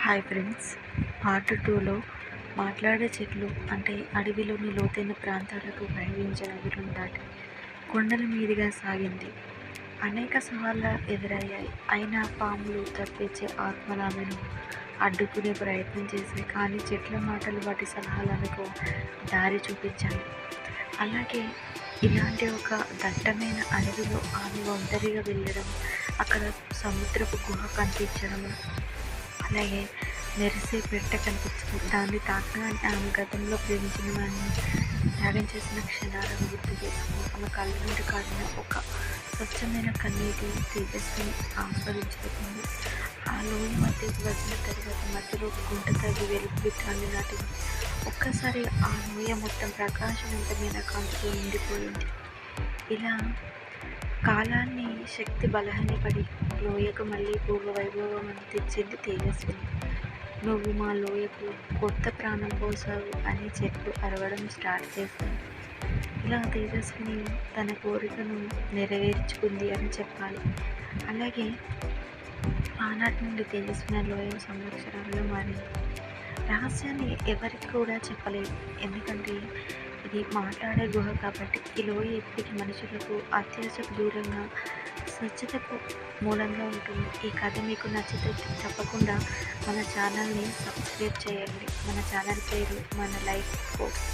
Hi friends, part 2లో మాట్లాడే చెట్లు అంటే అడవిలోని లోతైన ప్రాంతాలకు ప్రయాణించిన అడవులను దాటి కొండల మీదుగా సాగింది. అనేక సవాళ్ళ ఎదురయ్యాయి. అయినా పాములు తప్పించే ఆత్మలామెను అడ్డుకునే ప్రయత్నం చేశాయి. కానీ చెట్ల మాటలు వాటి సలహాలకు దారి చూపించాయి. అలాగే ఇలాంటి ఒక దట్టమైన అడవిలో ఆమె ఒంటరిగా వెళ్ళడం, అక్కడ సముద్రపు గుహ కనిపించడం, అలాగే మెరిసే పెట్ట కనిపించింది. దాన్ని తాకగానే ఆమె గతంలో ప్రేమించిన వాడిని త్యాగం చేసిన క్షణాలను గుర్తు చేసుకుని ఆమె కళ్ళ నుండి కాడిన ఒక స్వచ్ఛమైన కన్నీటి తేజస్సుని ఆస్వాదించుకుంది. ఆ లోయ మధ్యకు వచ్చిన తర్వాత మధ్యలో ఒక గుంట తగ్గి వెలుగు విత్తాన్ని నాటింది. ఒక్కసారి ఆ లోయ మొత్తం ప్రకాశవంతమైన కాంతితో నిండిపోయింది. ఇలా కాలాన్ని శక్తి బలహీనపడి లోయకు మళ్ళీ పూర్వ వైభవం తెచ్చింది తేజస్విని. నువ్వు మా లోయకు కొత్త ప్రాణం పోసావు అని చెట్లు అరవడం స్టార్ట్ చేశాయి. ఇలా తేజస్విని తన కోరికను నెరవేర్చుకుంది అని చెప్పాలి. అలాగే ఆనాటి నుండి తేజస్విని లోయ సంవత్సరాలుగా మారింది. రహస్యాన్ని ఎవరికి కూడా చెప్పలేదు, ఎందుకంటే ఇది మాట్లాడే గుహ కాబట్టి. ఈ లోయ ఎప్పటికీ మనుషులకు అత్యాశకు దూరంగా స్వచ్ఛతకు మూలంగా ఉంటుంది. ఈ కథ మీకు నచ్చితే తప్పకుండా మన ఛానల్ని సబ్స్క్రైబ్ చేయండి. మన ఛానల్ పేరు మన లైఫ్ కోర్స్.